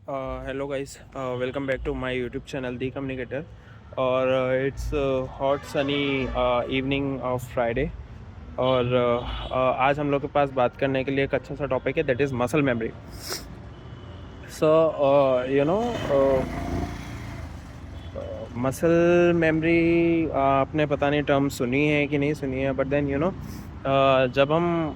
Hello guys, welcome back to my YouTube channel the communicator. और it's hot sunny evening of Friday. और आज हम लोग के पास बात करने के लिए एक अच्छा सा टॉपिक है, that is muscle memory. So you know muscle memory, आपने पता नहीं टर्म सुनी है कि नहीं सुनी है, बट देन जब हम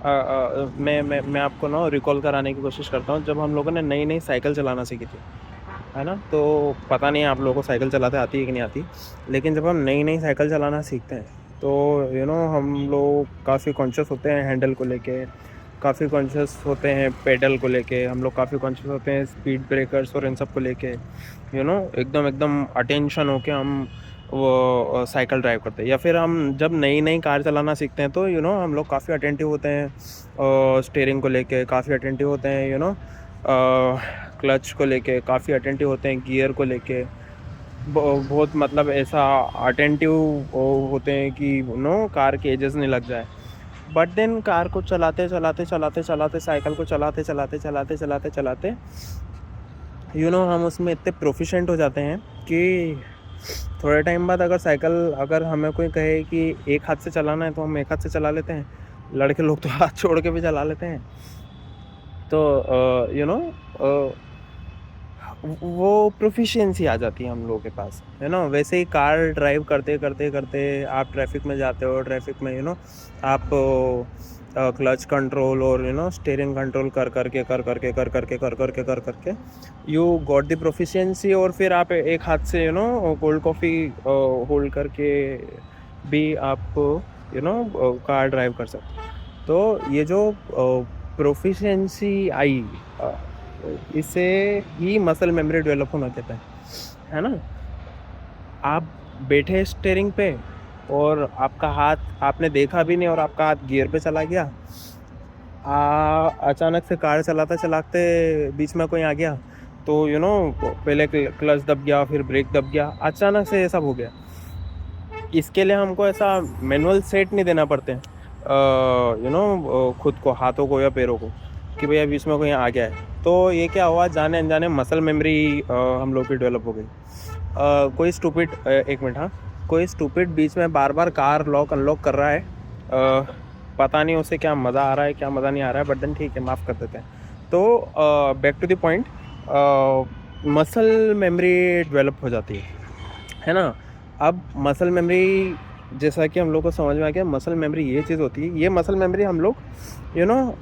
मैं आपको ना रिकॉल कराने की कोशिश करता हूँ। जब हम लोगों ने नई नई साइकिल चलाना सीखी थी, है ना, तो पता नहीं आप लोगों को साइकिल चलाते आती है कि नहीं आती, लेकिन जब हम नई नई साइकिल चलाना सीखते हैं तो हम लोग काफ़ी कॉन्शियस होते हैं हैंडल को लेके, काफ़ी कॉन्शियस होते हैं पेडल को लेके, हम लोग काफ़ी कॉन्शियस होते हैं स्पीड ब्रेकर्स और इन सब को लेके। एकदम एकदम अटेंशन होके हम वो साइकिल ड्राइव करते हैं। या फिर हम जब नई नई कार चलाना सीखते हैं तो हम लोग काफ़ी अटेंटिव होते हैं स्टीयरिंग को लेके, काफ़ी अटेंटिव होते हैं क्लच को लेके, काफ़ी अटेंटिव होते हैं गियर को लेके। बहुत मतलब ऐसा अटेंटिव होते हैं कि कार के एजेस नहीं लग जाए। बट देन कार को चलाते चलाते चलाते चलाते, साइकिल को चलाते चलाते चलाते चलाते चलाते हम उसमें इतने प्रोफिशेंट हो जाते हैं कि थोड़े टाइम बाद अगर हमें कोई कहे कि एक हाथ से चलाना है तो हम एक हाथ से चला लेते हैं। लड़के लोग तो हाथ छोड़ के भी चला लेते हैं। तो वो प्रोफिशिएंसी आ जाती है हम लोगों के पास, है ना। वैसे ही कार ड्राइव करते करते करते आप ट्रैफिक में जाते हो, ट्रैफिक में आप क्लच कंट्रोल और स्टीयरिंग कंट्रोल कर करके यू गॉट द प्रोफिशिएंसी। और फिर आप एक हाथ से कोल्ड कॉफ़ी होल्ड करके भी आप कार ड्राइव कर सकते हो। तो ये जो प्रोफिशिएंसी आई, इससे ही मसल मेमोरी डेवलप होना कहता है ना। आप बैठे स्टीयरिंग पे और आपका हाथ आपने देखा भी नहीं और आपका हाथ गियर पे चला गया। अचानक से कार चलाते चलाते बीच में कोई आ गया तो पहले क्लच दब गया, फिर ब्रेक दब गया, अचानक से ये सब हो गया। इसके लिए हमको ऐसा मैनुअल सेट नहीं देना पड़ते हैं खुद को, हाथों को या पैरों को, कि भैया बीच में कोई आ गया है। तो ये क्या हुआ, जाने अनजाने मसल मेमोरी हम लोग की डेवलप हो गई। कोई स्टूपिड एक मिनट, हाँ, कोई स्टूपिड बीच में बार बार कार लॉक अनलॉक कर रहा है, पता नहीं उसे क्या मज़ा आ रहा है क्या मज़ा नहीं आ रहा है, बट देन ठीक है, माफ़ कर देते हैं। तो back to the point, muscle memory develop हो जाती है ना। अब मसल मेमोरी, जैसा कि हम लोग को समझ में आ गया, मसल मेमोरी ये चीज़ होती है। ये मसल मेमोरी हम लोग यू नो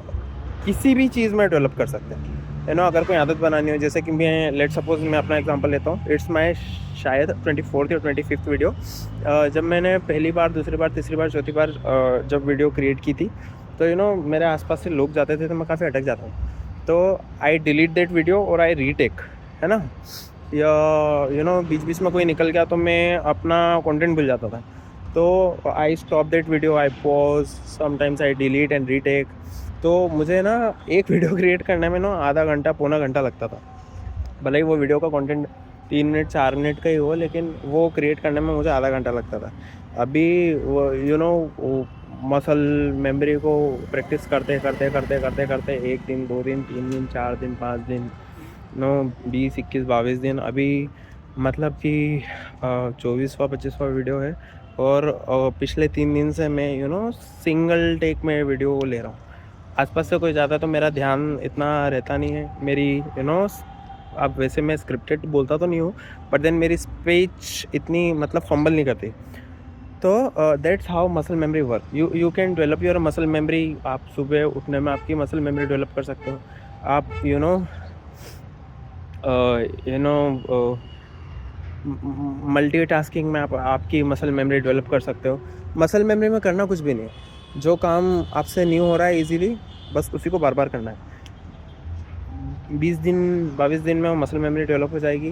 किसी भी चीज़ में डेवलप कर सकते हैं, अगर कोई आदत बनानी हो। जैसे कि मैं लेट सपोज मैं अपना एग्जांपल लेता हूँ, इट्स माय शायद 24th या 25th वीडियो। जब मैंने पहली बार, दूसरी बार, तीसरी बार, चौथी बार जब वीडियो क्रिएट की थी, तो मेरे आसपास से लोग जाते थे तो मैं काफ़ी अटक जाता हूँ। तो आई डिलीट दैट वीडियो और आई रीटेक, है ना। या बीच बीच में कोई निकल गया तो मैं अपना कंटेंट भूल जाता था। तो I stop that video, I pause, sometimes I delete and retake. तो मुझे ना एक वीडियो क्रिएट करने में आधा घंटा पौना घंटा लगता था। भले ही वो वीडियो का कंटेंट 3 मिनट 4 मिनट का ही हो, लेकिन वो क्रिएट करने में मुझे आधा घंटा लगता था। अभी वो मसल मेमोरी को प्रैक्टिस करते करते करते करते करते 1 दिन, 2 दिन, 3 दिन, 4 दिन, 5 दिन, 20, 21, 22 दिन, अभी मतलब कि 24वां 25वां वीडियो है। और पिछले 3 दिन से मैं सिंगल टेक में वीडियो ले रहा हूँ। आसपास से कोई ज़्यादा तो मेरा ध्यान इतना रहता नहीं है मेरी अब वैसे मैं स्क्रिप्टेड बोलता तो नहीं हूँ, बट देन मेरी स्पीच इतनी मतलब फंबल नहीं करती। तो that's how muscle memory work. You can develop your muscle memory. आप सुबह उठने में आपकी मसल मेमोरी डेवलप कर सकते हो। आप मल्टीटास्किंग में आप आपकी मसल मेमोरी डेवलप कर सकते हो। मसल मेमोरी में करना कुछ भी नहीं है, जो काम आपसे न्यू हो रहा है इजीली, बस उसी को बार बार करना है। 20 दिन 22 दिन में वो मसल मेमोरी डेवलप हो जाएगी।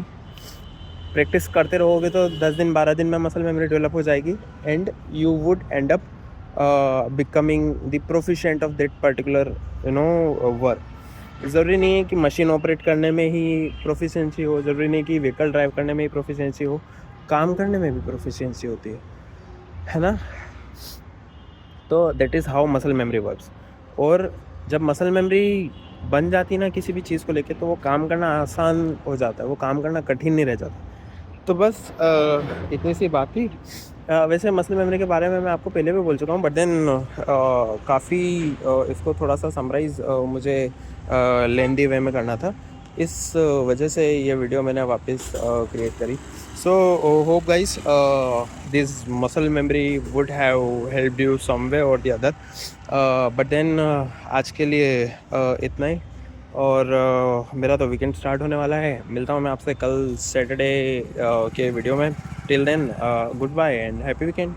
प्रैक्टिस करते रहोगे तो 10 दिन 12 दिन में मसल मेमोरी डेवलप हो जाएगी, and you would and up becoming the proficient of that particular work. ज़रूरी नहीं है कि मशीन ऑपरेट करने में ही प्रोफिशिएंसी हो, ज़रूरी नहीं कि व्हीकल ड्राइव करने में ही प्रोफिशिएंसी हो, काम करने में भी प्रोफिशिएंसी होती है ना। तो that is how muscle memory works. और जब मसल मेमोरी बन जाती ना किसी भी चीज़ को लेके, तो वो काम करना आसान हो जाता है, वो काम करना कठिन नहीं रह जाता। तो बस इतनी सी बात थी। वैसे मसल मेमोरी के बारे में मैं आपको पहले भी बोल चुका हूँ, बट देन काफ़ी इसको थोड़ा-सा समराइज़ मुझे लेंदी वे में करना था। इस वजह से ये वीडियो मैंने वापस क्रिएट करी। So hope guys this muscle memory would have helped you some way और द अदर। बट देन आज के लिए इतना ही। और मेरा तो वीकेंड स्टार्ट होने वाला है। मिलता हूँ मैं आपसे कल सैटरडे के वीडियो में। Till then good bye and happy weekend.